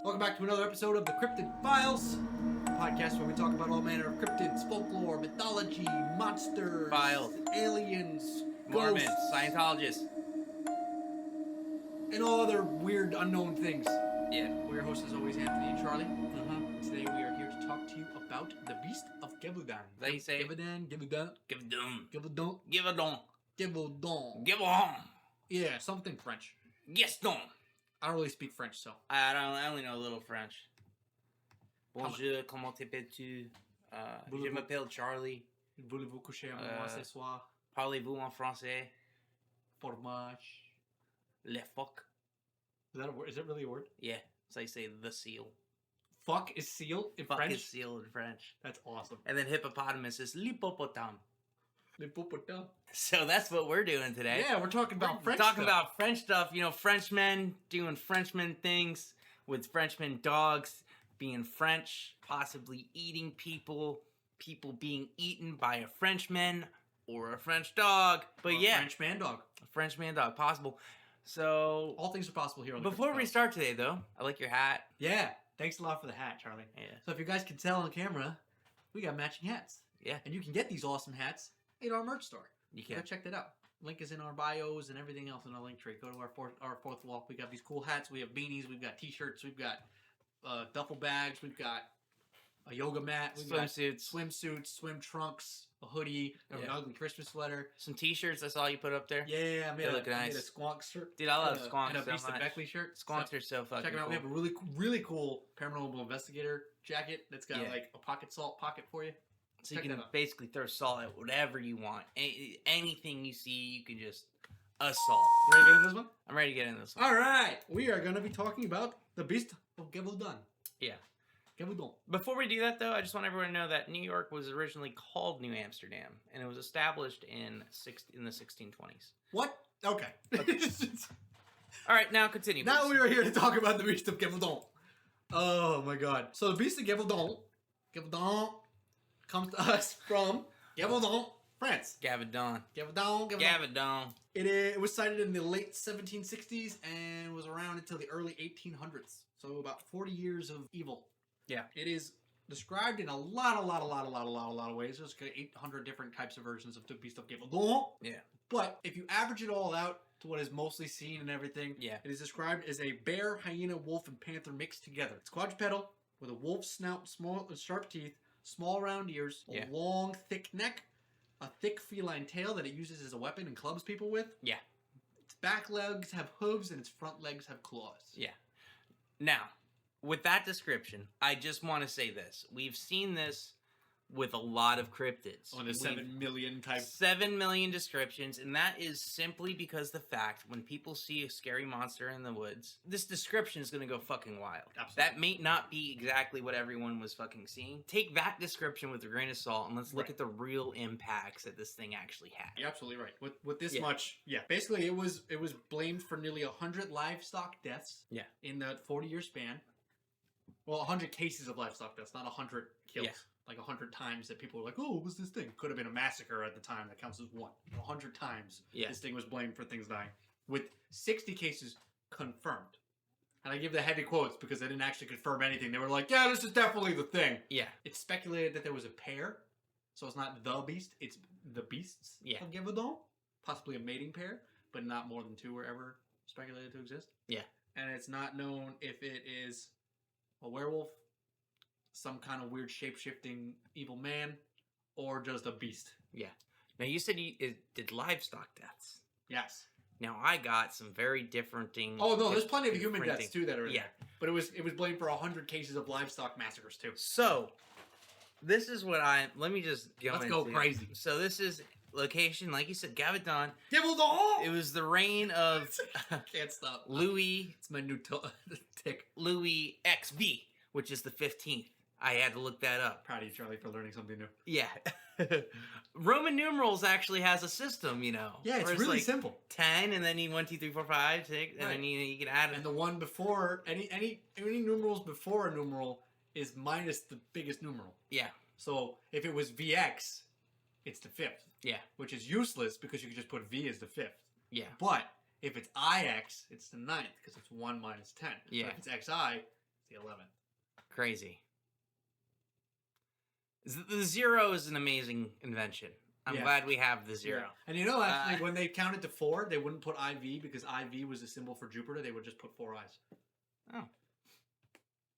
Welcome back to another episode of the Cryptid Files, a podcast where we talk about all manner of cryptids, folklore, mythology, monsters, Files, aliens, Mormons, ghosts, Scientologists, and all other weird unknown things. Yeah. We're your hosts as always, Anthony and Charlie. Mm-hmm. Today we are here to talk to you about the Beast of Gevaudan. That you say? Gevaudan. Gevaudan. Gevaudan. Gevaudan. Gevaudan. Gevaudan. Yeah, something French. Gaston. I don't really speak French, so. I only know a little French. Bonjour, comment t'appelles-tu? Je m'appelle Charlie. Voulez-vous coucher avec moi ce soir? Parlez-vous en français? Fromage. Le fuck. Is that a word? Is it really a word? Yeah. So you say the seal. Fuck is seal in Fuck French? is seal in French. That's awesome. And then hippopotamus is l'hippopotame. L'hippopotame. So that's what we're doing today. Yeah, we're talking about French talking stuff. about French stuff. You know, Frenchmen doing Frenchman things with Frenchman dogs being French, possibly eating people, people being eaten by a Frenchman or a French dog. But or yeah, a French man dog. a Frenchman dog, possible. So All things are possible here on the before Cryptid we Files. start today, though, I like your hat. Yeah, thanks a lot for the hat, Charlie. Yeah, So if you guys can tell on camera, we got matching hats. yeah, And you can get these awesome hats in our merch store. you Go can. check that out. Link is in our bios and everything else in our link tree. Go to our fourth wall. We got these cool hats. We have beanies. We've got t-shirts. We've got duffel bags. We've got a yoga mat. We've got Swimsuits, swimsuits, swim trunks, a hoodie, an Yeah. ugly Christmas sweater. some T-shirts. I saw you put up there. Yeah, I made, They a, look I made nice. a squonk shirt. Dude, I love and a- squonks And a so Beast of much. Beckley shirt. Squonks So are so fucking check them out. cool. We have a really cool paranormal investigator jacket that's got Yeah. like a pocket salt pocket for you. So you Check can that out. basically throw salt at whatever you want. Anything you see, you can just assault. Ready to get into this one? I'm ready to get into this one. All right, we are going to be talking about the Beast of Gevaudan. Yeah. Gevaudan. Before we do that, though, I just want everyone to know that New York was originally called New Amsterdam, and it was established in the 1620s. What? Okay. All right, now continue. Now please. we are here to talk about the Beast of Gevaudan. Oh my God! So the Beast of Gevaudan comes to us from Gevaudan, France. Gavadon. Gevaudan. Gavadon. It was sighted in the late 1760s and was around until the early 1800s. So about 40 years of evil. Yeah. It is described in a lot of ways. There's 800 different types of versions of the Beast of Gevaudan. Yeah. But if you average it all out to what is mostly seen and everything, Yeah. it is described as a bear, hyena, wolf, and panther mixed together. It's quadrupedal with a wolf's snout, small, sharp teeth, small round ears, a Yeah. long, thick neck, a thick feline tail that it uses as a weapon and clubs people with. Yeah. Its back legs have hooves and its front legs have claws. Yeah. Now, with that description, I just want to say this. We've seen this with a lot of cryptids. On the 7 million type. 7 million descriptions, and that is simply because the fact when people see a scary monster in the woods, this description is going to go fucking wild. Absolutely. That may not be exactly what everyone was fucking seeing. Take that description with a grain of salt, and let's look Right. at the real impacts that this thing actually had. You're absolutely right. With this Yeah. much, yeah. Basically, it was blamed for nearly 100 livestock deaths. Yeah. In that 40-year span. Well, 100 cases of livestock deaths, not 100 kills. Yeah. Like 100 times that people were like, "Oh, what was this thing?" Could have been a massacre at the time. That counts as one. 100 times Yeah. this thing was blamed for things dying, with 60 cases confirmed. And I give the heavy quotes because they didn't actually confirm anything. They were like, "Yeah, this is definitely the thing." Yeah. It's speculated that there was a pair, so it's not the beast; it's the beasts Yeah. of Gevaudan, possibly a mating pair, but not more than two were ever speculated to exist. Yeah. And it's not known if it is a werewolf, some kind of weird shape-shifting evil man, or just a beast. Yeah. Now, you said it did livestock deaths. Yes. Now, I got some very different things. Oh no, there's plenty of human deaths too that are in Yeah. there. But it was blamed for 100 cases of livestock massacres too. So, this is what let me just go Let's into go crazy. So, this is location, like you said, Gavadon. Gevaudan! It was the reign of Can't stop. Louis It's my new tick. XV, which is the 15th. I had to look that up. Proud of you, Charlie, for learning something new. Yeah. Roman numerals actually has a system, you know. Yeah, it's where really like simple. 10, and then you 1, 2, 3, 4, 5, 6, and Right. then you can add And the one before any numerals before a numeral is minus the biggest numeral. Yeah. So if it was VX, it's the fifth. Yeah. Which is useless because you can just put V as the fifth. Yeah. But if it's IX, it's the ninth because it's 1 minus 10. Yeah. But if it's XI, the 11th. Crazy. The zero is an amazing invention. I'm Yeah. glad we have the zero. Yeah. And you know, actually, when they counted to 4, they wouldn't put IV because IV was a symbol for Jupiter. They would just put 4 eyes. Oh.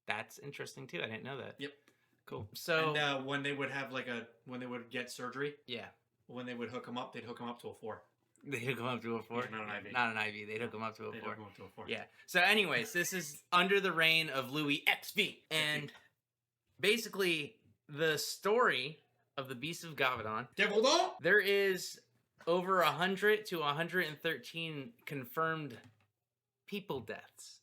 That's interesting, too. I didn't know that. Yep. Cool. So... And when they would have, when they would get surgery, yeah. when they would hook them up, they'd hook them up to a 4. They hook them up to a 4? Yeah, not an IV. Not an IV. They'd hook them up to a 4. They'd hook them up to a 4. Yeah. So anyways, this is under the reign of Louis XV. And basically, the story of the Beast of Gevaudan, Gevaudan? there is over 100 to 113 confirmed people deaths.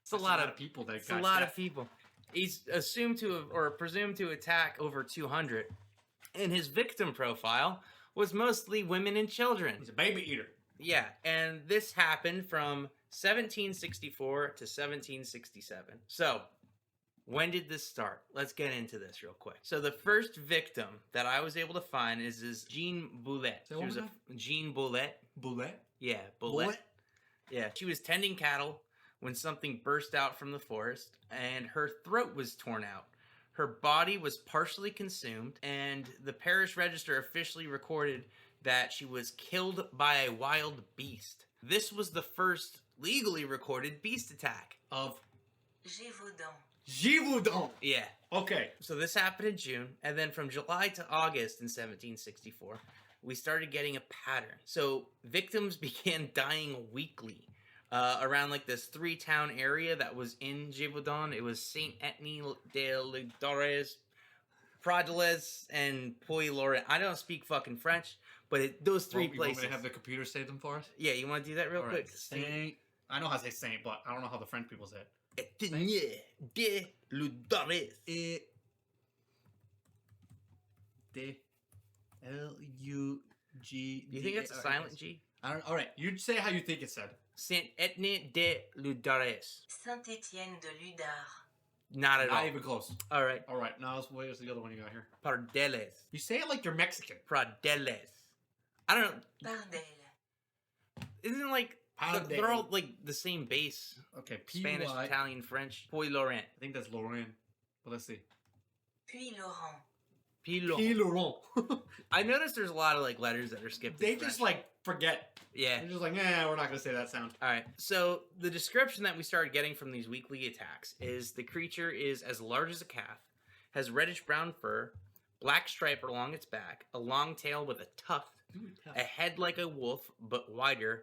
It's That's a lot of people that It's got a lot death. of people. He's assumed to have, or presumed to attack over 200. And his victim profile was mostly women and children. He's a baby eater. Yeah, and this happened from 1764 to 1767. So, when did this start? Let's get into this real quick. So, the first victim that I was able to find is Jean Boulet. Say what was Jean Boulet. Boulet? Yeah, Boulet. Yeah, she was tending cattle when something burst out from the forest, and her throat was torn out. Her body was partially consumed, and the parish register officially recorded that she was killed by a wild beast. This was the first legally recorded beast attack. Of Gevaudan. Gevaudan. Yeah. Okay. So this happened in June, and then from July to August in 1764, we started getting a pattern. So victims began dying weekly. Around like this 3-town area that was in Gevaudan. It was Saint Etienne de Lidores, Pradelles, and Puy-Laurent. I don't speak fucking French, but those 3 You want places. me to have the computer say them for us? Yeah, you want to do that real All quick? right. Saint. I know how to say saint, but I don't know how the French people say it. Etienne de Lidores. D L U G. Do you think it's a silent G? I don't. All right, you say how you think it said. Saint Etienne de Lidores. Saint-Étienne de Ludard. Not at all. Not even close. All right. All right, now where's the other one you got here? Pardeles. You say it like you're Mexican. Pradeles. I don't know. Pardelle. Isn't it like they're all like the same base? Okay, P Spanish, Y. Italian, French. Puy-Laurent. I think that's Lorraine, but let's see. Puy-Laurent. P. Laurent. I noticed there's a lot of like letters that are skipped. They in just French. like forget. Yeah. They're just like, we're not gonna say that sound. All right. So the description that we started getting from these weekly attacks is the creature is as large as a calf, has reddish brown fur, black stripe along its back, a long tail with a tuft, a head like a wolf but wider,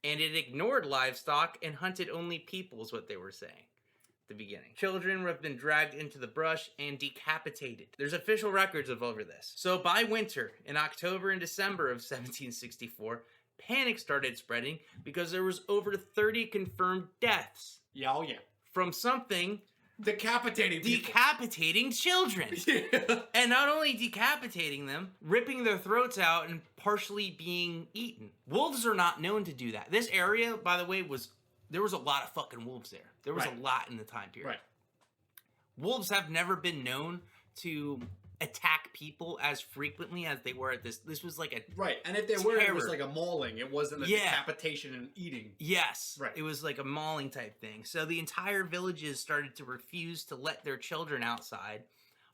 and it ignored livestock and hunted only people is what they were saying at the beginning. Children have been dragged into the brush and decapitated. There's official records of over this. So by winter, in October and December of 1764, panic started spreading because there was over 30 confirmed deaths Yeah, oh yeah. from something Decapitating people. decapitating children. Yeah. And not only decapitating them, ripping their throats out and partially being eaten. Wolves are not known to do that. This area, by the way, there was a lot of fucking wolves there. There was Right. a lot in the time period. Right. Wolves have never been known to attack people as frequently as they were at this. This was like a Right, and if they were, it was Terror. like a mauling. It wasn't a Yeah. decapitation and eating. Yes. Right. It was like a mauling type thing. So the entire villages started to refuse to let their children outside.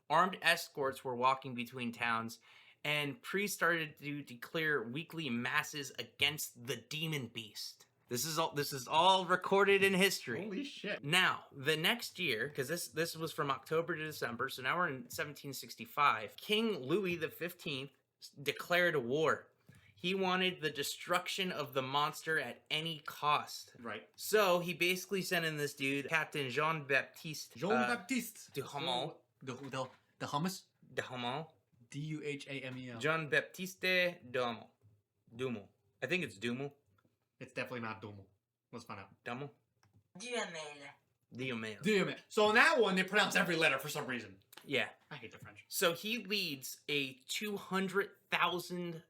Armed escorts were walking between towns, and priests started to declare weekly masses against the demon beast. This is all recorded in history. Holy shit. Now, the next year, because this was from October to December, so now we're in 1765, King Louis XV declared a war. He wanted the destruction of the monster at any cost. Right. So he basically sent in this dude, Captain Jean-Baptiste Jean-Baptiste. Duhamel. The hummus? Duhamel. Duhamel. Jean-Baptiste Duhamel. I think it's Duhamel. It's definitely not Duhamel. Let's find out. Duhamel? Duhamel. Duhamel. So in that one, they pronounce every letter for some reason. Yeah. I hate the French. So he leads a 200,000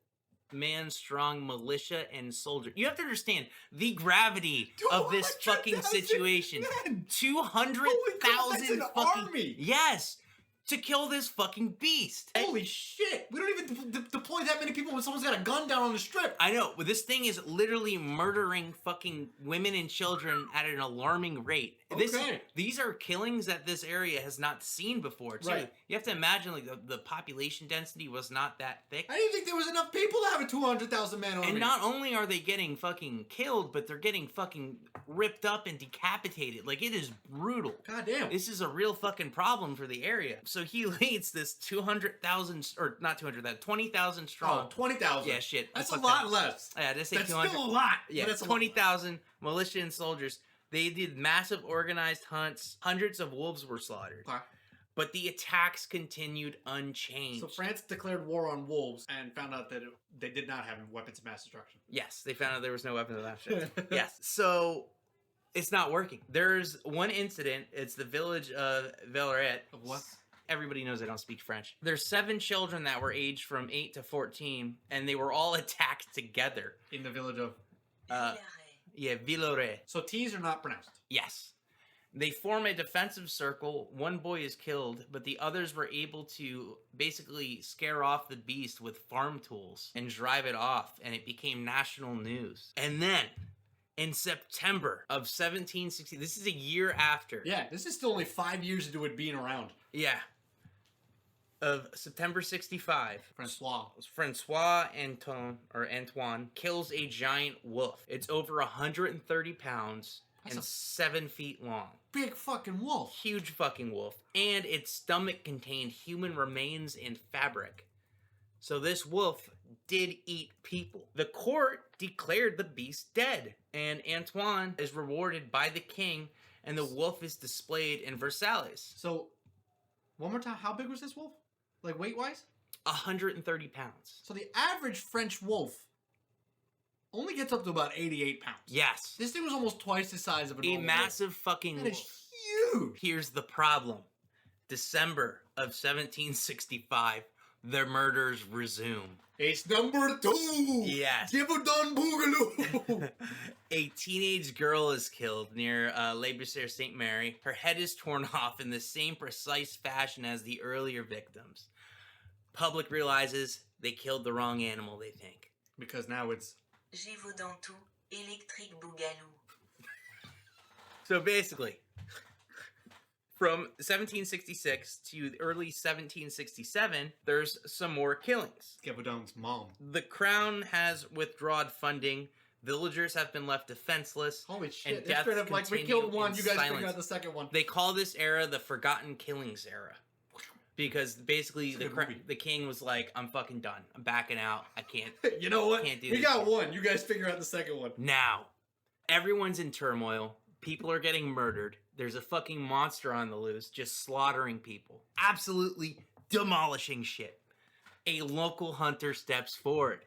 man strong militia and soldier. You have to understand the gravity of this fucking 200,000 situation. men! 200,000 Holy crap, that's an fucking army! Yes. to kill this fucking beast. Holy shit! We don't even deploy that many people when someone's got a gun down on the strip. I know, but this thing is literally murdering fucking women and children at an alarming rate. Okay. These are killings that this area has not seen before, too. Right. You have to imagine, like, the population density was not that thick. I didn't think there was enough people to have a 200,000 man army. And not only are they getting fucking killed, but they're getting fucking ripped up and decapitated. Like, it is brutal. God damn. This is a real fucking problem for the area. So he leads this 200,000, or not 200,000, 20,000 strong. Oh, 20,000. Yeah, shit. That's a fucked lot up. less. Yeah, I just say That's 200. still a lot. Yeah, but that's a lot. 20,000 militia and soldiers. They did massive organized hunts. Hundreds of wolves were slaughtered. Okay. But the attacks continued unchanged. So France declared war on wolves and found out that they did not have weapons of mass destruction. Yes, they found out there was no weapons of mass destruction. Yes, so it's not working. There's one incident. It's the village of Villaret. Of what? Everybody knows I don't speak French. There's 7 children that were aged from 8 to 14, and they were all attacked together. In the village of... Villaret. Yeah, Villaret. So T's are not pronounced. Yes. They form a defensive circle. One boy is killed, but the others were able to basically scare off the beast with farm tools and drive it off, and it became national news. And then, in September of 1760, this is a year after. Yeah, this is still only 5 years into it being around. Yeah. Of September 65. Francois. Antoine kills a giant wolf. It's over 130 pounds and 7 feet long. Big fucking wolf. Huge fucking wolf. And its stomach contained human remains and fabric. So this wolf did eat people. The court declared the beast dead, and Antoine is rewarded by the king, and the wolf is displayed in Versailles. So, one more time, how big was this wolf? Like weight-wise? 130 pounds. So the average French wolf only gets up to about 88 pounds. Yes. This thing was almost twice the size of a A normal massive fucking wolf. That wolf. is huge. Here's the problem. December of 1765, the murders resume. It's number 2. Yes. Gevaudan Boogaloo. A teenage girl is killed near Le Bessere St. Mary. Her head is torn off in the same precise fashion as the earlier victims. Public realizes they killed the wrong animal, they think. Because now it's... Gevaudan tout, électrique bougalou. So basically, from 1766 to early 1767, there's some more killings. Gevaudan's mom. The crown has withdrawn funding. Villagers have been left defenseless. Holy shit. And It's straight up like, we continue killed one, in you guys silence. figure out the second one. They call this era the Forgotten Killings era. Because basically It's a good movie. the king was like, I'm fucking done. I'm backing out. I can't. You know what? Can't do we this got shit. one. You guys figure out the second one. Now, everyone's in turmoil. People are getting murdered. There's a fucking monster on the loose just slaughtering people. Absolutely demolishing shit. A local hunter steps forward.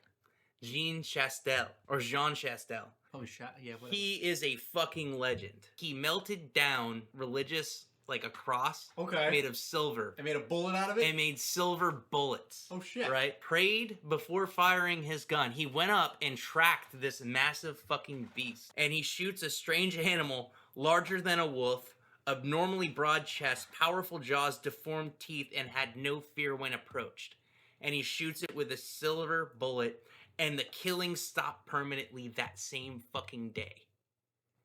Jean Chastel. Holy shit. Yeah, whatever. He is a fucking legend. He melted down religious, like a cross Okay. made of silver. I made a bullet out of it? And made silver bullets. Oh, shit. Right? Prayed before firing his gun. He went up and tracked this massive fucking beast. And he shoots a strange animal larger than a wolf, abnormally broad chest, powerful jaws, deformed teeth, and had no fear when approached. And he shoots it with a silver bullet, and the killing stopped permanently that same fucking day.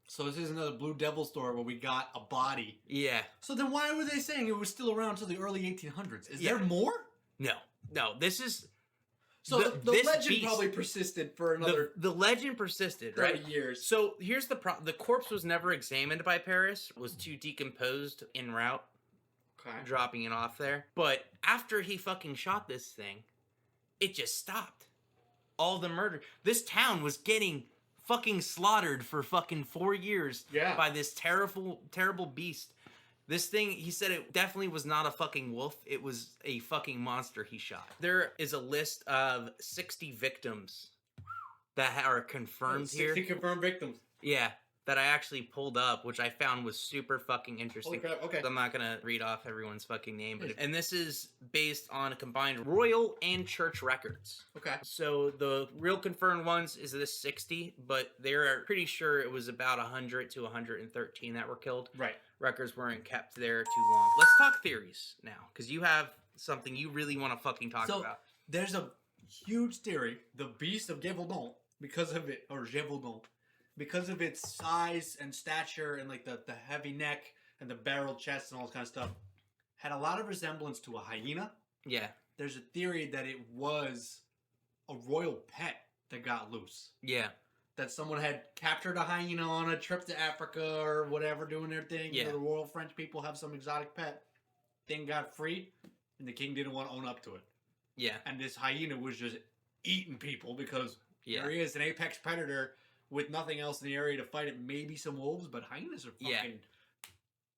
So this is another Blue Devil story where we got a body. Yeah. So then why were they saying it was still around until the early 1800s? Is Yeah. there more? No, this is... So the this legend beast- probably persisted for another The legend persisted, 30 right? years. So here's the problem. The corpse was never examined by Paris. Was too decomposed en route, Okay. dropping it off there. But after he fucking shot this thing, it just stopped. All the murder. This town was getting fucking slaughtered for fucking 4 years Yeah. by this terrible beast. This thing, he said it definitely was not a fucking wolf. It was a fucking monster he shot. There is a list of 60 victims that are confirmed here. 60 confirmed victims. Yeah. that I actually pulled up, which I found was super fucking interesting. Holy crap, okay. I'm not gonna read off everyone's fucking name, Please. and this is based on a combined royal and church records. Okay. So the real confirmed ones is this 60, but they're pretty sure it was about 100 to 113 that were killed. Right. Records weren't kept there too long. Let's talk theories now, because you have something you really want to fucking talk about. There's a huge theory, the Beast of Gevaudan, because of it, or Gevaudan, because of its size and stature and like the heavy neck and the barrel chest and all this kind of stuff, had a lot of resemblance to a hyena. Yeah. There's a theory that it was a royal pet that got loose. Yeah. That someone had captured a hyena on a trip to Africa or whatever, doing their thing. Yeah. You know, the royal French people have some exotic pet. Thing got free, and the king didn't want to own up to it. Yeah. And this hyena was just eating people because Yeah. there he is, an apex predator with nothing else in the area to fight it. Maybe some wolves, but hyenas are fucking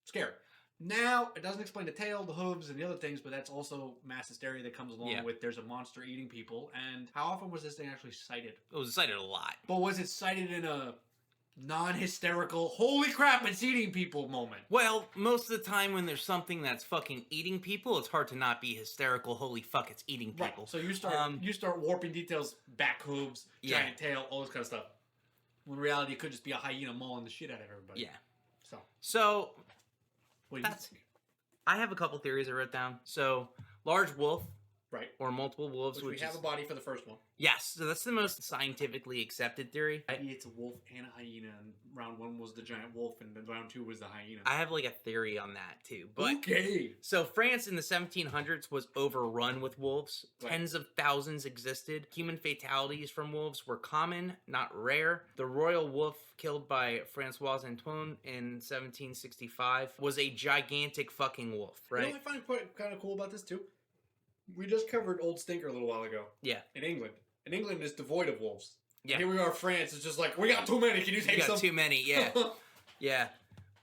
scary. Now, it doesn't explain the tail, the hooves, and the other things, but that's also mass hysteria that comes along with there's a monster eating people. And how often was this thing actually sighted? It was cited a lot. But was it sighted in a non-hysterical, holy crap, it's eating people moment? Well, most of the time when there's something that's fucking eating people, it's hard to not be hysterical. Holy fuck, it's eating people. Right. So you start warping details, back hooves, giant tail, all this kind of stuff. When in reality, it could just be a hyena mauling the shit out of everybody. Yeah. So what do you that's. think? I have a couple theories I wrote down. So, large wolf. Right. Or multiple wolves, Which we have a body for the first one. Yes, so that's the most scientifically accepted theory. Maybe it's a wolf and a hyena, and round one was the giant wolf, and then round two was the hyena. I have like a theory on that too. But okay. So France in the 1700s was overrun with wolves. Right. Tens of thousands existed. Human fatalities from wolves were common, not rare. The royal wolf killed by Francois Antoine in 1765 was a gigantic fucking wolf, right? You know what I find quite kind of cool about this too? We just covered Old Stinker a little while ago. Yeah. In England. And England is devoid of wolves. Yeah. And here we are, France. It's just like, we got too many. Can you take You some? got too many, yeah. Yeah.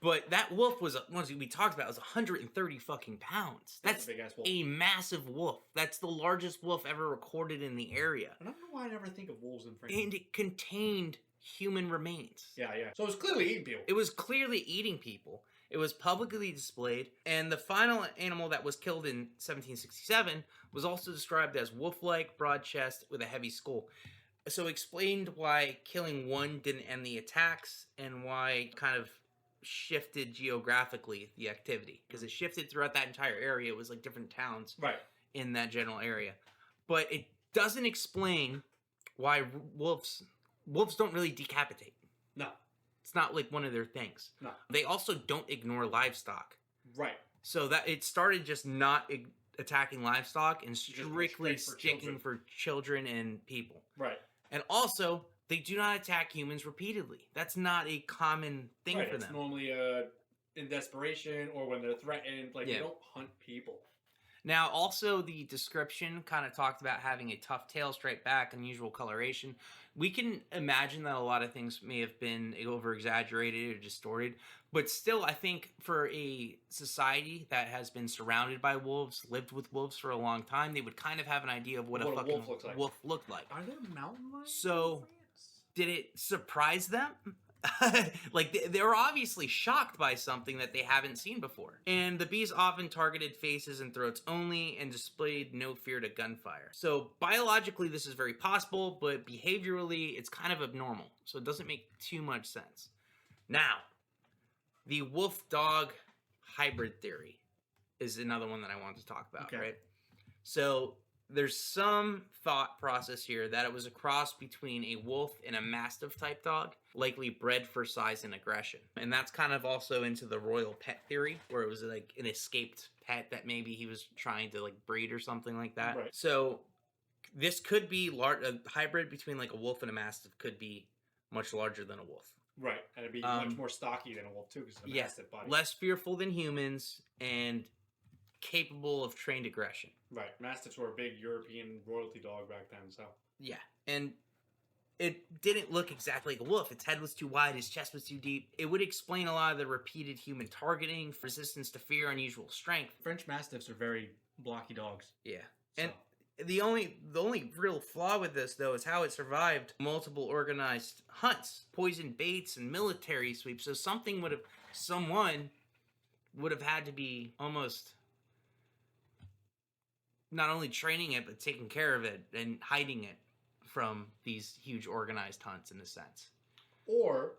But that wolf was, once we talked about, was 130 fucking pounds. That's a big ass wolf. a massive wolf. That's the largest wolf ever recorded in the area. I don't know why I never think of wolves in France. And it contained human remains. Yeah. So it was clearly eating people. It was clearly eating people. It was publicly displayed, and the final animal that was killed in 1767 was also described as wolf-like, broad chest, with a heavy skull. So explained why killing one didn't end the attacks, and why it kind of shifted geographically the activity. Because it shifted throughout that entire area. It was like different towns in that general area. But it doesn't explain why wolves don't really decapitate. No. It's not like one of their things. No. They also don't ignore livestock. Right. So that it started just not attacking livestock and strictly sticking for children and people. Right. And also, they do not attack humans repeatedly. That's not a common thing for them. It's normally in desperation or when they're threatened. Like, they don't hunt people. Now, also, the description kind of talked about having a tough tail, straight back, unusual coloration. We can imagine that a lot of things may have been over-exaggerated or distorted, but still, I think for a society that has been surrounded by wolves, lived with wolves for a long time, they would kind of have an idea of what a fucking wolf looked like. Are there mountain lions? So, did it surprise them? Like, they were obviously shocked by something that they haven't seen before. And the bees often targeted faces and throats only and displayed no fear to gunfire. So biologically this is very possible, but behaviorally it's kind of abnormal. So it doesn't make too much sense. Now, the wolf-dog hybrid theory is another one that I wanted to talk about, right? So there's some thought process here that it was a cross between a wolf and a mastiff type dog, likely bred for size and aggression. And that's kind of also into the royal pet theory, where it was like an escaped pet that maybe he was trying to like breed or something like that. Right. So this could be a hybrid between like a wolf and a mastiff could be much larger than a wolf. Right. And it'd be much more stocky than a wolf too, because it's a mastiff body. Less fearful than humans and capable of trained aggression. Right. Mastiffs were a big European royalty dog back then, so. Yeah. And it didn't look exactly like a wolf. Its head was too wide, his chest was too deep. It would explain a lot of the repeated human targeting, resistance to fear, unusual strength. French Mastiffs are very blocky dogs. Yeah. So. And The only real flaw with this, though, is how it survived multiple organized hunts, poison baits, and military sweeps. So someone would have had to be almost not only training it, but taking care of it and hiding it from these huge organized hunts, in a sense. Or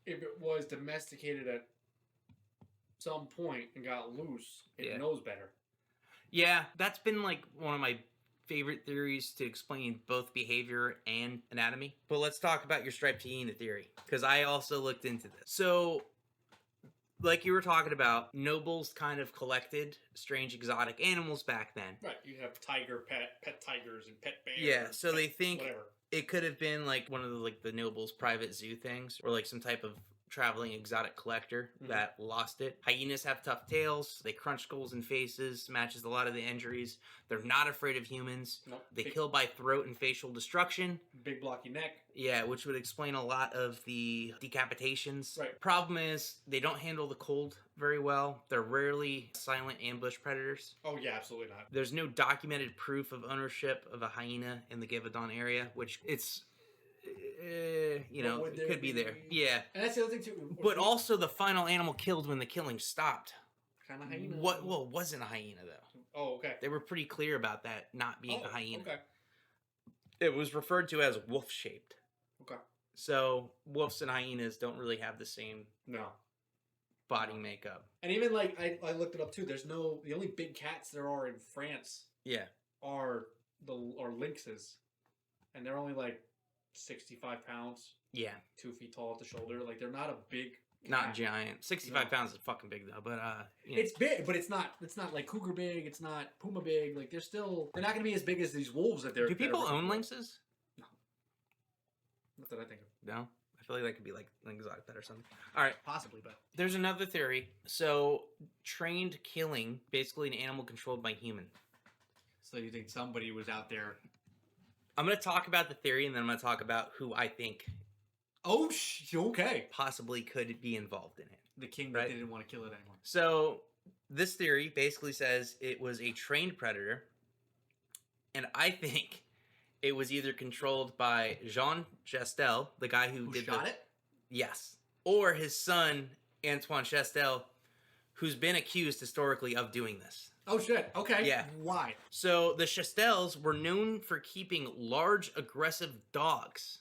if it was domesticated at some point and got loose, it knows better. Yeah, that's been like one of my favorite theories to explain both behavior and anatomy. But let's talk about your striped hyena theory, because I also looked into this. So, like you were talking about, nobles kind of collected strange exotic animals back then. Right, you have pet tigers and pet bears. Yeah, so they think whatever. It could have been like one of the nobles' private zoo things, or like some type of traveling exotic collector that lost it. Hyenas have tough tails. They crunch skulls and faces. Matches a lot of the injuries. They're not afraid of humans. Nope. They kill by throat and facial destruction. Big blocky neck. Yeah, which would explain a lot of the decapitations. Right. Problem is, they don't handle the cold very well. They're rarely silent ambush predators. Oh, yeah, absolutely not. There's no documented proof of ownership of a hyena in the Gevaudan area, which it's... it could be there. Yeah. And that's the other thing, too. But also the final animal killed when the killing stopped. Kind of hyena. Well, it wasn't a hyena, though. Oh, okay. They were pretty clear about that not being a hyena. Okay. It was referred to as wolf-shaped. Okay. So wolves and hyenas don't really have the same body makeup. And even like I looked it up too. The only big cats there are in France. Yeah. Are lynxes, and they're only like 65 pounds. Yeah. 2 feet tall at the shoulder. Like they're not a big cat. Not giant. 65 pounds is fucking big though, but It's big, but it's not like cougar big, it's not puma big. Like they're not gonna be as big as these wolves that they're. Do people own lynxes? No. Not that I think of. No? I feel like that could be like an exotic pet or something. Alright. Possibly, but there's another theory. So trained killing, basically an animal controlled by human. So you think somebody was out there? I'm going to talk about the theory, and then I'm going to talk about who I think okay. possibly could be involved in it. The king that didn't want to kill it anymore. So this theory basically says it was a trained predator, and I think it was either controlled by Jean Chastel, the guy who shot it? Yes. Or his son, Antoine Chastel, who's been accused historically of doing this. Oh, shit. Okay. Yeah. Why? So the Chastels were known for keeping large, aggressive dogs.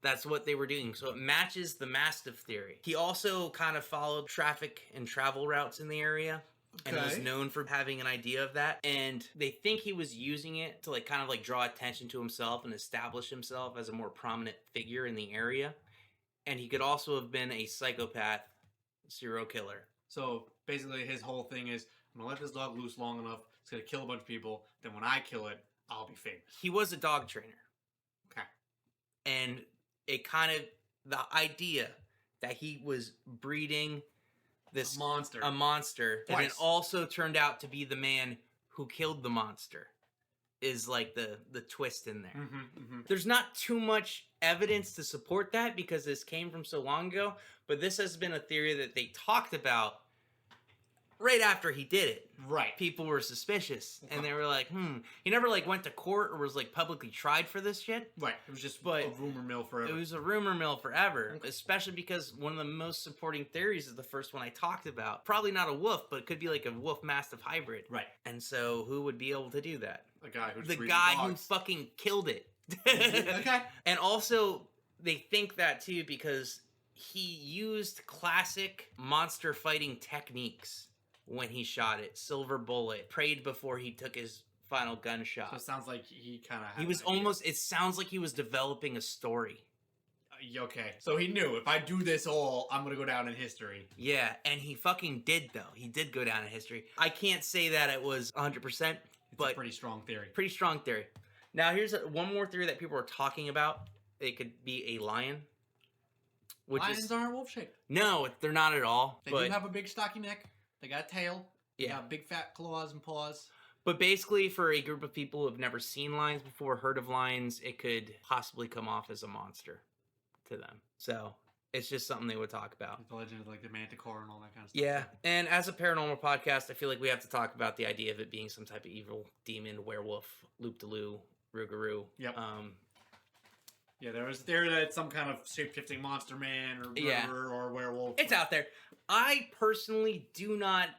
That's what they were doing. So it matches the Mastiff theory. He also kind of followed traffic and travel routes in the area. Okay. And was known for having an idea of that. And they think he was using it to kind of draw attention to himself and establish himself as a more prominent figure in the area. And he could also have been a psychopath serial killer. So basically his whole thing is, I'm going to let this dog loose long enough. It's going to kill a bunch of people. Then when I kill it, I'll be famous. He was a dog trainer. Okay. And it kind of, the idea that he was breeding this a monster that it also turned out to be the man who killed the monster is the twist in there. There's not too much evidence to support that because this came from so long ago, but this has been a theory that they talked about right after he did it. Right. People were suspicious. And they were like, He never went to court or was publicly tried for this shit. Right. It was just a rumor mill forever. It was a rumor mill forever. Okay. Especially because one of the most supporting theories is the first one I talked about. Probably not a wolf, but it could be a wolf mastiff hybrid. Right. And so who would be able to do that? A guy who's the guy who fucking killed it. Okay. And also they think that too because he used classic monster fighting techniques when he shot it. Silver bullet. Prayed before he took his final gunshot. So it sounds like he kind of He was almost... It sounds like he was developing a story. Okay. So he knew, if I do this all, I'm going to go down in history. Yeah, and he fucking did, though. He did go down in history. I can't say that it was 100%, but... a pretty strong theory. Pretty strong theory. Now, here's one more theory that people are talking about. It could be a lion. Lions aren't wolf-shaped. No, they're not at all. They do have a big stocky neck. They got a tail. They got big fat claws and paws. But basically, for a group of people who have never seen lions before, heard of lions, it could possibly come off as a monster to them. So It's just something they would talk about. The legend of like the Manticore and all that kind of stuff. Yeah, and as a paranormal podcast, I feel like we have to talk about the idea of it being some type of evil demon, werewolf, loop-de-loo, rougarou. Yep. Yeah, there's some kind of shape-shifting monster man or whatever, or werewolf. It's out there. I personally do not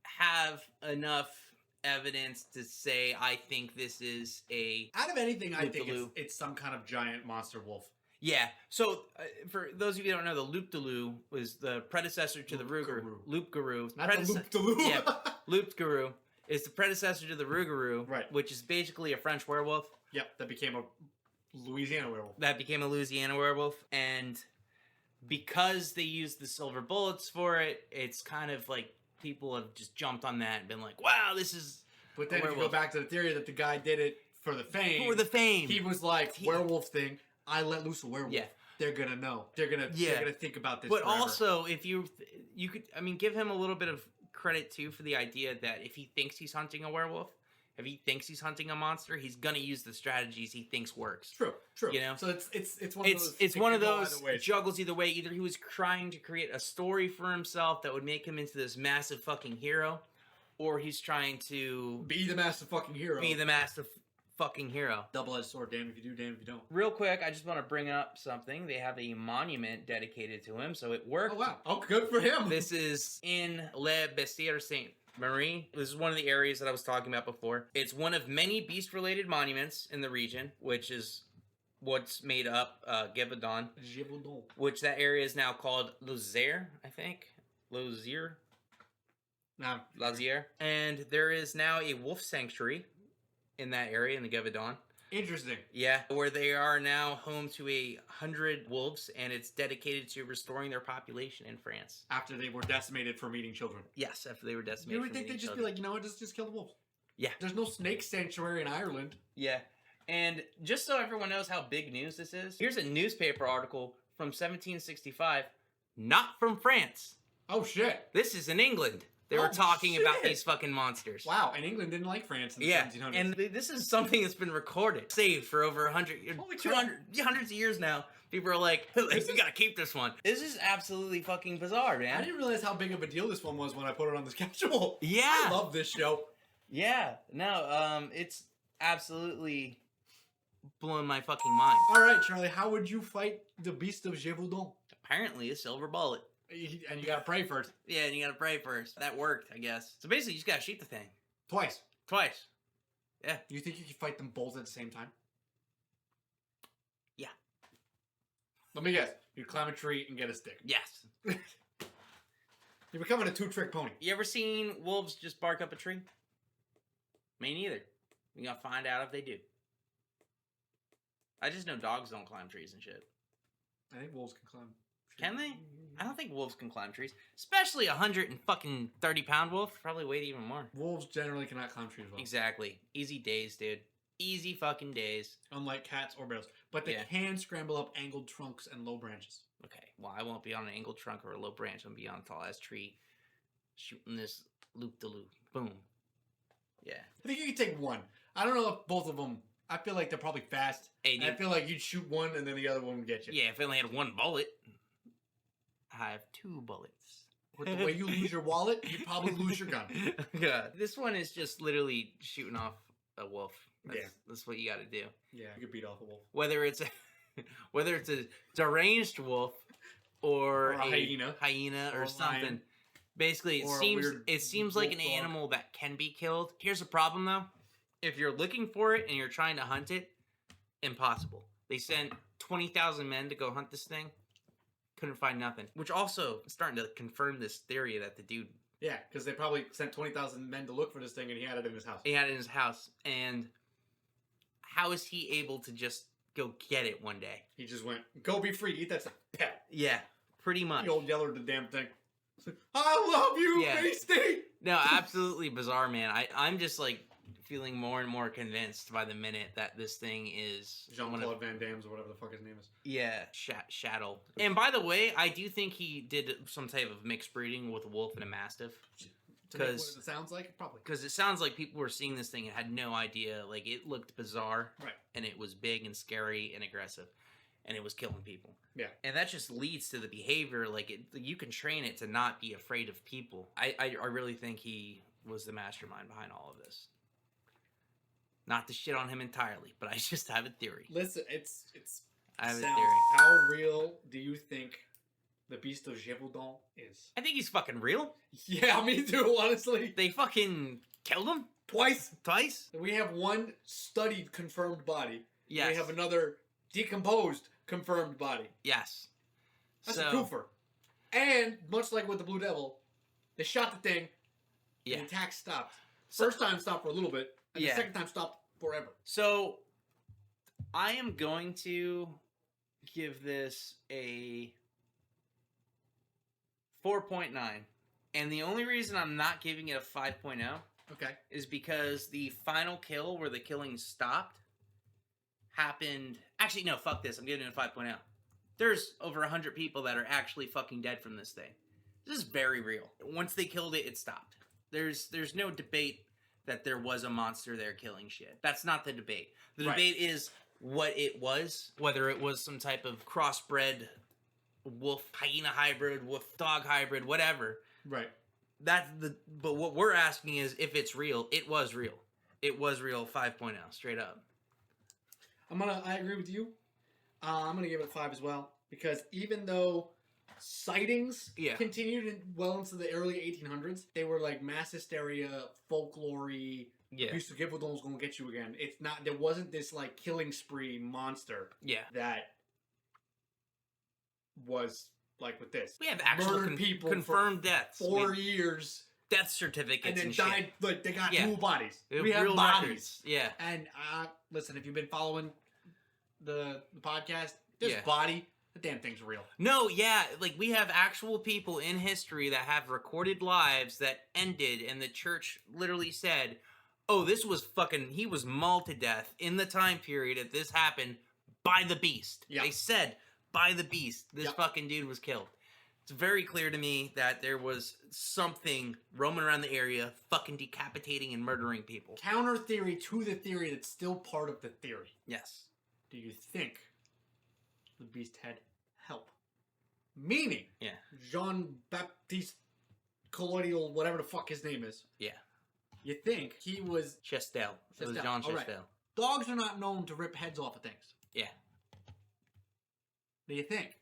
have enough evidence to say I think this is a... Out of anything, I think Loop-de-loo. it's some kind of giant monster wolf. Yeah, so for those of you who don't know, the loop-de-loo was the predecessor to the rougarou. Loop-garou. Not the loop-de-loo. Yeah, loop-garou is the predecessor to the rougarou, Right. which is basically a French werewolf. Yep, that became a Louisiana werewolf. That became a Louisiana werewolf, and because they used the silver bullets for it, it's kind of like people have just jumped on that and been like, wow, this is But then a if you go werewolf. back to the theory that the guy did it for the fame, For the fame. he was like, werewolf thing, I let loose a werewolf. Yeah. They're gonna know. They're gonna think about this But forever. also, if you could, I mean, give him a little bit of credit too for the idea that if he thinks he's hunting a werewolf, if he thinks he's hunting a monster, he's gonna use the strategies he thinks works. True. You know? So it's one of those. It's it one can of go those either way. juggles either way. Either he was trying to create a story for himself that would make him into this massive fucking hero, or he's trying to Be the massive fucking hero. be the massive fucking hero. double-edged sword. Damn if you do, damn if you don't. Real quick, I just want to bring up something. They have a monument dedicated to him, so it worked. Oh wow. Oh, good for him. This is in Le Bestiaire Saint Marie. This is one of the areas that I was talking about before. It's one of many beast-related monuments in the region, which is what's made up Gevaudan, Gevaudan. which that area is now called Lozère, I think. Lozère? Now, Lozère. And there is now a wolf sanctuary in that area, in the Gevaudan. interesting. Yeah, where they are now home to 100 wolves, and it's dedicated to restoring their population in France. After they were decimated from eating children. Yes, after they were decimated. You would from think they'd eating just be children. like, you know what, just kill the wolves. Yeah. There's no snake sanctuary in Ireland. Yeah. And just so everyone knows how big news this is, here's a newspaper article from 1765, not from France. Oh shit. This is in England. They were Oh, talking about shit. these fucking monsters. Wow, and England didn't like France in the Yeah, 1700s. and this is something that's been recorded, saved for over 100, Holy 200, hundreds of years now. People are like, we gotta keep this one. This is absolutely fucking bizarre, I man. didn't realize how big of a deal this one was when I put it on the schedule. Yeah. I love this show. Yeah, no, it's absolutely blowing my fucking mind. All right, Charlie, how would you fight the Beast of Gevaudan? Apparently, a silver bullet. And you gotta pray first. Yeah, and you gotta pray first. That worked, I guess. So basically, you just gotta shoot the thing. Twice. Twice. You think you could fight them both at the same time? Yeah. Let me guess. You climb a tree and get a stick. Yes. You're becoming a two-trick pony. You ever seen wolves just bark up a tree? Me neither. We gotta find out if they do. I just know dogs don't climb trees and shit. I think wolves can climb. Can they? I don't think wolves can climb trees. Especially 130-pound wolf. Probably weighed even more. Wolves generally cannot climb trees well. Exactly. Easy days, dude. Easy fucking days. Unlike cats or bears. But they Yeah. can scramble up angled trunks and low branches. Okay, well, I won't be on an angled trunk or a low branch. I'm be on a tall-ass tree shooting this loop-de-loop. Boom. Yeah. I think you could take one. I don't know if both of them... I feel like they're probably fast. Hey, And I dude. feel like you'd shoot one and then the other one would get you. Yeah, if I only had one bullet. I have 2 bullets. With the way you lose your wallet, you'd probably lose your gun. Yeah. This one is just literally shooting off a wolf. Yeah. That's what you gotta do. Yeah, you could beat off a wolf. Whether it's a deranged wolf or Or a hyena. or Or a something. lion. Basically, Or a weird it seems like an wolf dog. animal that can be killed. Here's the problem though. If you're looking for it and you're trying to hunt it, impossible. They sent 20,000 men to go hunt this thing. Couldn't find nothing. Which also is starting to confirm this theory that the dude, Yeah, because they probably sent 20,000 men to look for this thing and he had it in his house. he had it in his house. And how is he able to just go get it one day? He just went, go be free, eat that stuff. Pet. Yeah, pretty much. He old yellered the damn thing. It's like, I love you, Yeah. Beastie! No, absolutely bizarre, man. I'm just like feeling more and more convinced by the minute that this thing is one of- Jean-Claude Van Damme's or whatever the fuck his name is. Yeah, Shadow. And by the way, I do think he did some type of mixed breeding with a wolf and a mastiff. To make what 'Cause- it sounds like, probably. Because it sounds like people were seeing this thing and had no idea. Like, it looked bizarre. Right. And it was big and scary and aggressive. and it was killing people. Yeah. And that just leads to the behavior. Like, you can train it to not be afraid of people. I really think he was the mastermind behind all of this. Not to shit on him entirely, but I just have a theory. Listen, it's I have a sounds. theory. How real do you think the Beast of Gevaudan is? I think he's fucking real. Yeah, me too, honestly. They fucking killed him Twice. We have one studied confirmed body. Yes. We have another decomposed confirmed body. Yes. That's a twofer. And, much like with the Blue Devil, they shot the thing, Yeah. and the attack stopped. First time stopped for a little bit, and the second time stopped forever. So, I am going to give this a 4.9. And the only reason I'm not giving it a 5.0 is because the final kill where the killing stopped happened... Actually, no, fuck this. I'm giving it a 5.0. There's over 100 people that are actually fucking dead from this thing. This is very real. Once they killed it, it stopped. There's no debate that there was a monster there killing shit. That's not the debate. The debate is what it was. Whether it was some type of crossbred wolf-hyena hybrid, wolf-dog hybrid, whatever. Right. But what we're asking is if it's real. It was real. It was real 5.0, straight up. I agree with you. I'm gonna give it a 5 as well, because even though sightings continued well into the early 1800s, they were like mass hysteria, folklore-y. Beast of Gevaudan was gonna get you again. It's not. There wasn't this like killing spree monster. That was like with this. We have actual people confirmed deaths. 4 years. Death certificates and then died. Shit. Like they got new bodies. We have real bodies. Records. Yeah. And listen, if you've been following the podcast, this body, the damn thing's real. No, yeah, like we have actual people in history that have recorded lives that ended, and the church literally said, "Oh, this was fucking. He was mauled to death in the time period that this happened by the beast." Yep. They said by the beast, this fucking dude was killed. It's very clear to me that there was something roaming around the area, fucking decapitating and murdering people. Counter theory to the theory that's still part of the theory. Yes. Do you think the beast had help? Meaning, Jean-Baptiste Colonial, whatever the fuck his name is. Yeah. You think he was... Chastel. It was Jean Chastel. Right. Dogs are not known to rip heads off of things. Yeah. Do you think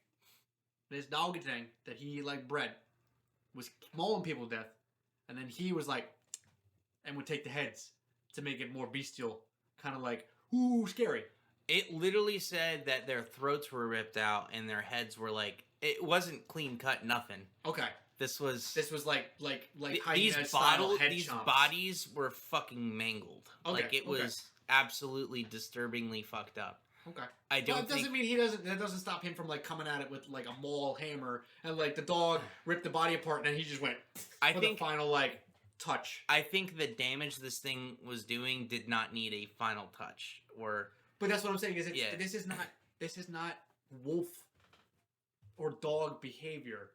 this dog thing that he like bred was mauling people to death, and then he was like, and would take the heads to make it more bestial, kind of like, ooh, scary. It literally said that their throats were ripped out and their heads were like, it wasn't clean cut, nothing. Okay. This was like these bodies were fucking mangled. Okay. Like it was absolutely disturbingly fucked up. Okay. I don't. That doesn't mean that doesn't stop him from like coming at it with like a maul hammer and like the dog ripped the body apart and then he just went. The final like touch. I think the damage this thing was doing did not need a final touch or. But that's what I'm saying. This is not wolf or dog behavior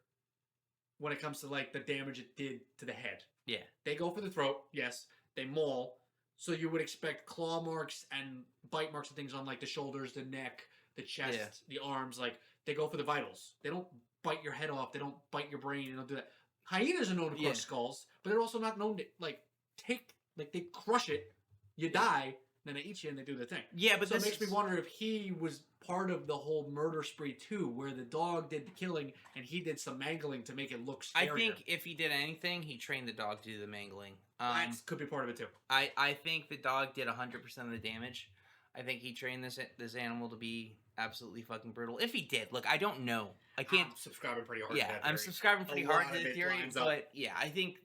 when it comes to like the damage it did to the head. Yeah. They go for the throat. Yes. They maul. So you would expect claw marks and bite marks and things on like the shoulders, the neck, the chest, the arms. Like they go for the vitals. They don't bite your head off. They don't bite your brain. They don't do that. Hyenas are known to crush skulls, but they're also not known to like they crush it. You die. Then they eat you and they do their thing. Yeah, but so it makes me wonder if he was part of the whole murder spree too, where the dog did the killing and he did some mangling to make it look scarier. I think if he did anything, he trained the dog to do the mangling. That could be part of it too. I think the dog did 100% of the damage. I think he trained this animal to be absolutely fucking brutal. If he did, look, I don't know. I can't. I'm subscribing pretty hard. Yeah, to that I'm theory. subscribing pretty hard to the theory, but yeah, I think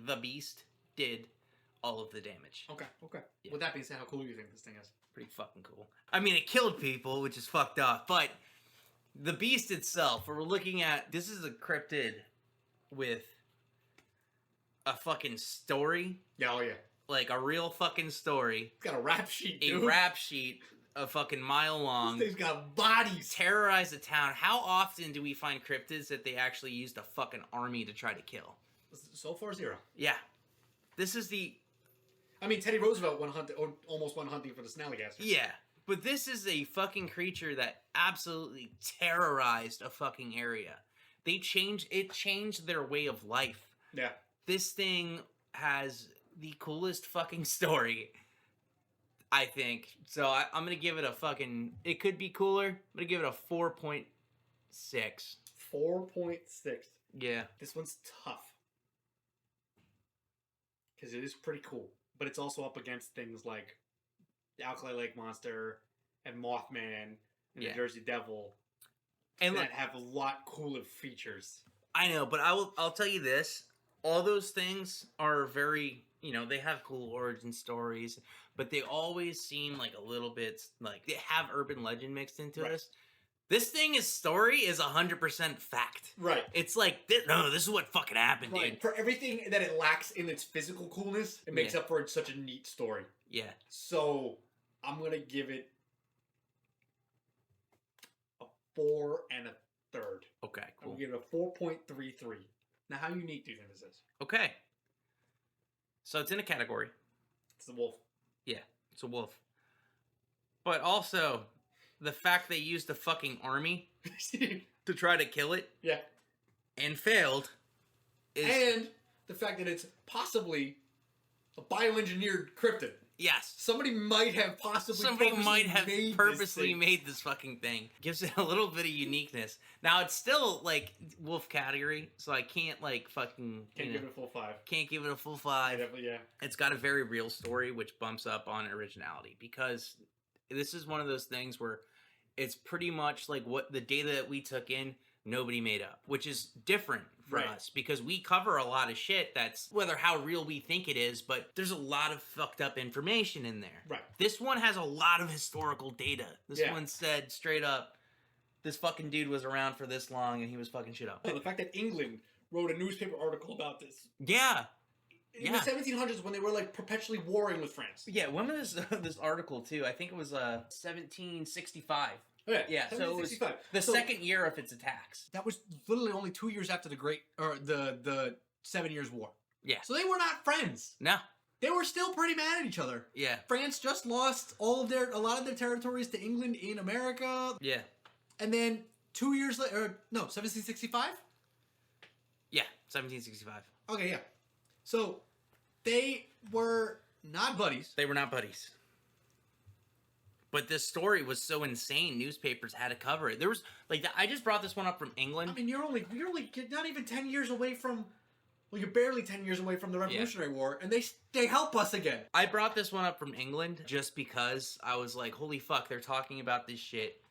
the beast did all of the damage. Okay. Yeah. With that being said, how cool do you think this thing is? Pretty fucking cool. I mean, it killed people, which is fucked up, but the beast itself, we're looking at, this is a cryptid with a fucking story. Yeah, oh yeah. Like a real fucking story. It's got a rap sheet, dude. A rap sheet a fucking mile long. This thing's got bodies. Terrorize the town. How often do we find cryptids that they actually used a fucking army to try to kill? So far, 0. Yeah. This is the... I mean, Teddy Roosevelt almost went hunting for the snallygaster. Yeah, But this is a fucking creature that absolutely terrorized a fucking area. It changed their way of life. Yeah. This thing has the coolest fucking story, I think. So I'm gonna give it a fucking. It could be cooler. I'm gonna give it a 4.6. 4.6. Yeah. This one's tough. Because it is pretty cool. But it's also up against things like the Alkali Lake Monster and Mothman and the Jersey Devil. And that have a lot cooler features. I know, but I'll tell you this. All those things are very, they have cool origin stories, but they always seem like a little bit like they have urban legend mixed into this. This thing's story is 100% fact. Right. It's like, this is what fucking happened, dude. For everything that it lacks in its physical coolness, it makes up for it such a neat story. Yeah. So, I'm going to give it a 4 1/3. Okay, cool. I'm going to give it a 4.33. Now, how unique do you think this is? Okay. So, it's in a category. It's the wolf. Yeah, it's a wolf. But also, the fact they used a fucking army to try to kill it. Yeah. And failed. And the fact that it's possibly a bioengineered cryptid. Yes. Somebody might have purposely made this fucking thing. Gives it a little bit of uniqueness. Now, it's still, like, wolf category, so I can't, like, fucking... Can't give it a full 5. Can't give it a full 5. Yeah. It's got a very real story, which bumps up on originality, because this is one of those things where it's pretty much like what the data that we took in, nobody made up, which is different for us because we cover a lot of shit that's whether how real we think it is, but there's a lot of fucked up information in there. Right. This one has a lot of historical data. This one said straight up, this fucking dude was around for this long and he was fucking shit up. Oh, the fact that England wrote a newspaper article about this. Yeah. In the 1700s when they were like perpetually warring with France. Yeah, when was this article too? I think it was 1765. Yeah, so it was the second year of its attacks. That was literally only 2 years after the 7 Years' War. Yeah. So they were not friends. No. They were still pretty mad at each other. Yeah. France just lost a lot of their territories to England in America. Yeah. And then 2 years later, 1765? Yeah, 1765. Okay, yeah. So they were not buddies. They were not buddies. But this story was so insane, newspapers had to cover it. There was like I just brought this one up from England. I mean, you're not even 10 years away from. Well, you're barely 10 years away from the Revolutionary War, and they help us again. I brought this one up from England just because I was like, holy fuck, they're talking about this shit.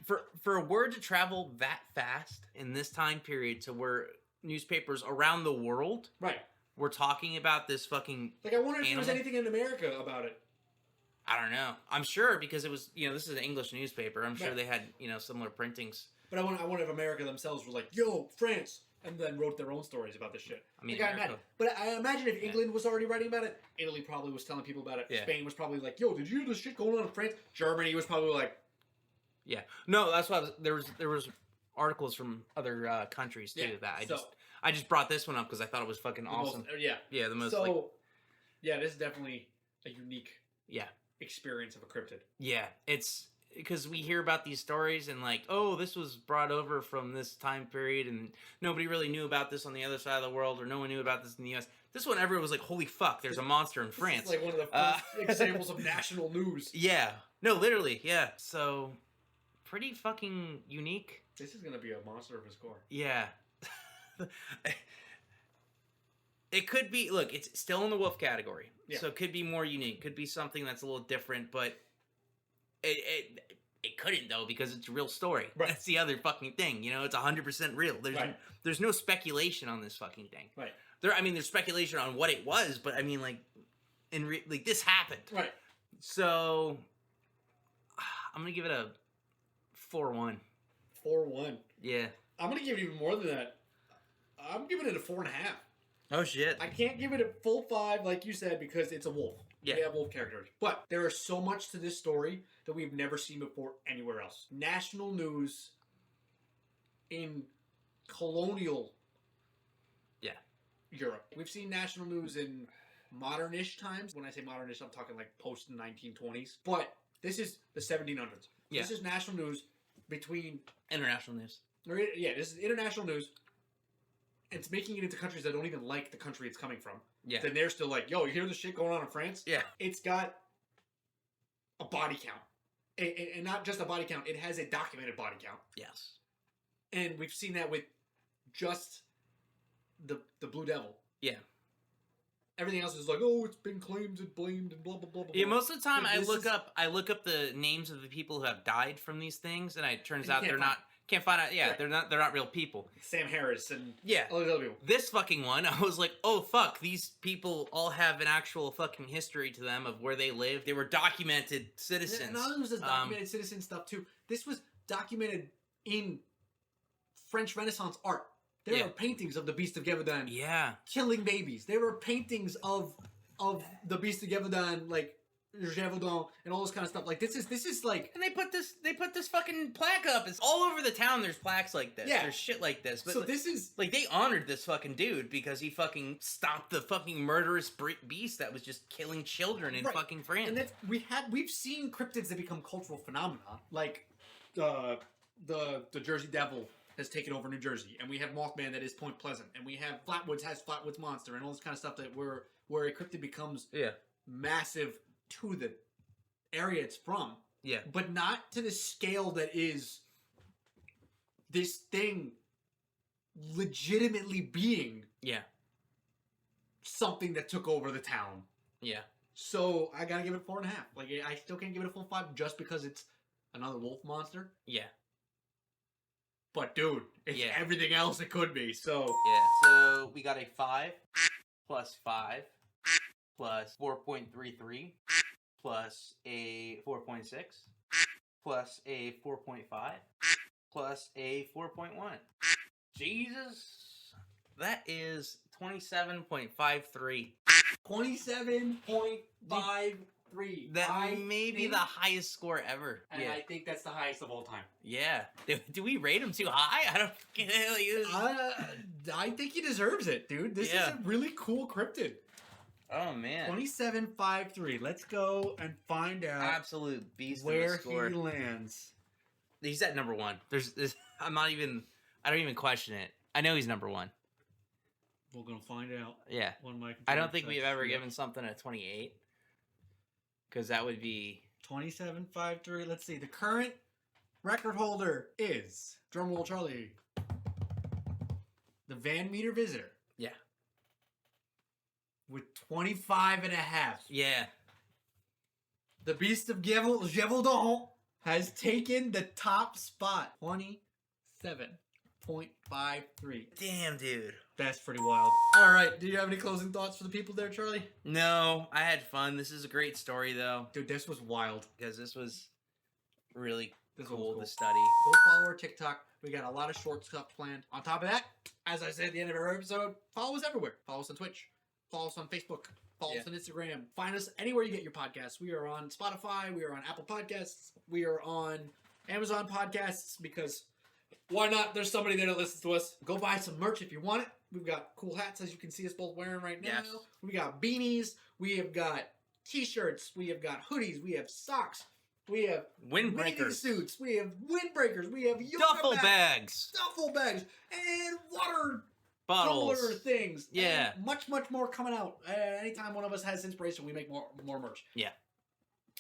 For a word to travel that fast in this time period to where newspapers around the world were talking about this fucking Like, I wonder if there was anything in America about it. I don't know. I'm sure because it was, this is an English newspaper. I'm sure they had, similar printings. But I wonder if America themselves were like, yo, France, and then wrote their own stories about this shit. I mean, but I imagine if England was already writing about it, Italy probably was telling people about it. Yeah. Spain was probably like, yo, did you hear this shit going on in France? Germany was probably like... Yeah. No, that's why there was articles from other countries, too, that I just brought this one up because I thought it was fucking awesome. Yeah, the most... So, this is definitely a unique... Yeah. Experience of a cryptid. Yeah, it's because we hear about these stories and like, oh, this was brought over from this time period and nobody really knew about this on the other side of the world or no one knew about this in the US. This one, everyone was like, holy fuck, there's a monster in France. It's like one of the first examples of national news. Yeah. No, literally, yeah. So, pretty fucking unique. This is going to be a monster of a score. Yeah. It could be, look, it's still in the wolf category. Yeah. So it could be more unique. Could be something that's a little different, but it couldn't, though, because it's a real story. Right. That's the other fucking thing. It's 100% real. There's no speculation on this fucking thing. Right. There's speculation on what it was, but I mean, like, this happened. Right. So, I'm going to give it a 4-1. 4-1? Yeah. I'm going to give it even more than that. I'm giving it a 4.5. Oh, shit. I can't give it a full 5, like you said, because it's a wolf. Yeah. They have wolf characters. But there is so much to this story that we've never seen before anywhere else. National news in colonial Europe. We've seen national news in modern-ish times. When I say modern-ish, I'm talking like post-1920s. But This is the 1700s. Yeah. This is national news between... International news. Yeah, this is international news. It's making it into countries that don't even like the country it's coming from. Yeah. Then they're still like, yo, you hear the shit going on in France? Yeah. It's got a body count. And not just a body count. It has a documented body count. Yes. And we've seen that with just the Blue Devil. Yeah. Everything else is like, oh, it's been claimed and blamed and blah blah blah blah. Yeah, most of the time But I this look is- up the names of the people who have died from these things, and it turns And you out can't they're find- not. Can't find out. Yeah, Right. they're not real people. Sam Harris and Yeah. all these other people. This fucking one, I was like, oh fuck, these people all have an actual fucking history to them of where they live. They were documented citizens. Not only was this documented citizen stuff too. This was documented in French Renaissance art. There Yeah. are paintings of the Beast of Gevaudan Yeah. killing babies. There were paintings of the Beast of Gevaudan, like Gevaudan and all this kind of stuff. Like this is like, And they put this fucking plaque up. It's all over the town. There's plaques like this. Yeah. There's shit like this. But so this is like they honored this fucking dude because he fucking stopped the fucking murderous beast that was just killing children in Right. fucking France. and that's we've seen cryptids that become cultural phenomena, like the Jersey Devil has taken over New Jersey, and we have Mothman that is Point Pleasant, and we have Flatwoods has Flatwoods Monster, and all this kind of stuff that where a cryptid becomes Yeah. massive to the area it's from, Yeah. but not to the scale that is this thing legitimately being Yeah. something that took over the town. Yeah. So I gotta give it 4.5. Like I still can't give it a full 5 just because it's another wolf monster. Yeah. But dude, it's Yeah. everything else it could be. So Yeah. So we got a 5 plus 5 plus 4.33 plus a 4.6 plus a 4.5 plus a 4.1. Jesus. That is 27.53. 27.53. That may be the highest score ever. And Yeah. I think that's the highest of all time. Yeah. Do we rate him too high? I don't fucking know. I think he deserves it, dude. This Yeah. is a really cool cryptid. Oh man. 27.53. Let's go and find out Absolute beast where of a score. he lands. He's at number 1. There's I don't even question it. I know he's number 1. We're gonna find out. Yeah. When my I don't think computer we've checks. ever Yeah. given something a 28. Because that would be 27.53. Let's see. The current record holder is drumroll Charlie. The Van Meter Visitor. Yeah. With 25.5. Yeah. The Beast of Gevaudan has taken the top spot. 27.53. Damn, dude. That's pretty wild. All right. Do you have any closing thoughts for the people there, Charlie? No, I had fun. This is a great story though, Dude, this was wild. because this was really This cool was to study. Go follow our TikTok. We got a lot of short stuff planned. On top of that, as I said at the end of our episode, follow us everywhere. Follow us on Twitch. Follow us on Facebook. Follow us on Instagram. Find us anywhere you get your podcasts. We are on Spotify. We are on Apple Podcasts. We are on Amazon Podcasts because why not? There's somebody there that listens to us. Go buy some merch if you want it. We've got cool hats as you can see us both wearing right now. Yes. We got beanies. We have got t-shirts. We have got hoodies. We have socks. We have bathing Windbreakers. suits. We have windbreakers. We have yoga Duffel mats, bags. duffel bags, and water Bottles. tumbler things. Yeah. And much more coming out. Anytime one of us has inspiration, we make more merch. Yeah.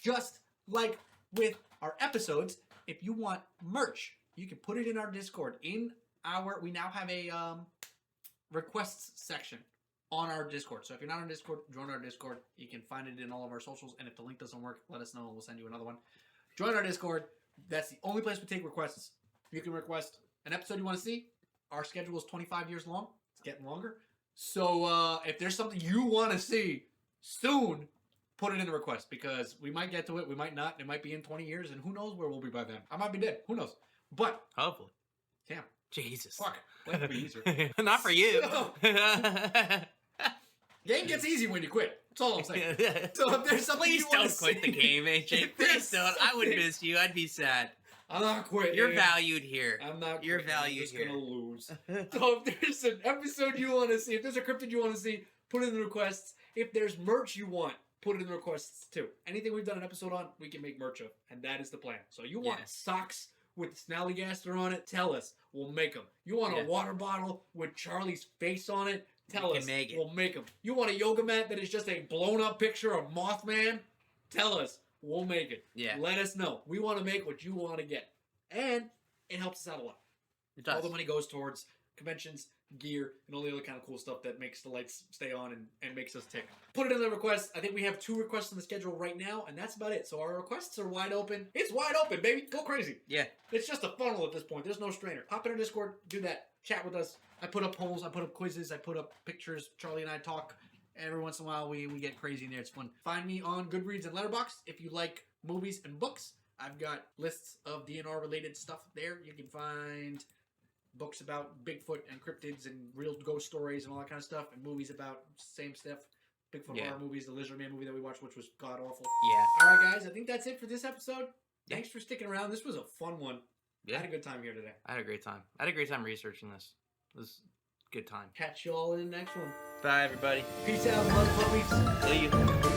Just like with our episodes, if you want merch, you can put it in our Discord. We now have a requests section on our Discord. So if you're not on Discord, join our Discord. You can find it in all of our socials. And if the link doesn't work, let us know and we'll send you another one. Join our Discord. That's the only place we take requests. You can request an episode you want to see. Our schedule is 25 years long. It's getting longer. So if there's something you want to see soon, put it in the request because we might get to it. We might not. It might be in 20 years and who knows where we'll be by then. I might be dead. Who knows? But, Hopefully. damn, Jesus. fuck it. Life would be easier. Not for you. Game gets easy when you quit. That's all I'm saying. So if there's something Please you want don't to quit the game, AJ. If there's Please don't. I would something- miss you. I'd be sad. I'm not quitting. You're valued here. I'm not You're quitting. valued I'm just here. gonna lose. So if there's an episode you want to see, if there's a cryptid you want to see, put it in the requests. If there's merch you want, put it in the requests too. Anything we've done an episode on, we can make merch of, and that is the plan. So you want socks with Snallygaster on it? Tell us. We'll make them. You want a water bottle with Charlie's face on it? Tell us. We'll make them. You want a yoga mat that is just a blown up picture of Mothman? Tell us. We'll make it. Yeah. Let us know. We want to make what you want to get. And it helps us out a lot. It does. All the money goes towards conventions, gear, and all the other kind of cool stuff that makes the lights stay on and makes us tick. Put it in the requests. I think we have 2 requests on the schedule right now, and that's about it. So our requests are wide open. It's wide open, baby. Go crazy. Yeah. It's just a funnel at this point. There's no strainer. Hop in our Discord, do that. Chat with us. I put up polls. I put up quizzes. I put up pictures. Charlie and I talk. Every once in a while, we get crazy in there. It's fun. Find me on Goodreads and Letterboxd if you like movies and books. I've got lists of DNR related stuff there. You can find books about Bigfoot and cryptids and real ghost stories and all that kind of stuff, and movies about same stuff. Bigfoot horror movies, the Lizard Man movie that we watched, which was god awful. Yeah. All right, guys, I think that's it for this episode. Thanks for sticking around. This was a fun one. Yeah. I had a good time here today. I had a great time. I had a great time researching this. It was a good time. Catch you all in the next one. Bye, everybody. Peace out, Mudpuppies. See you.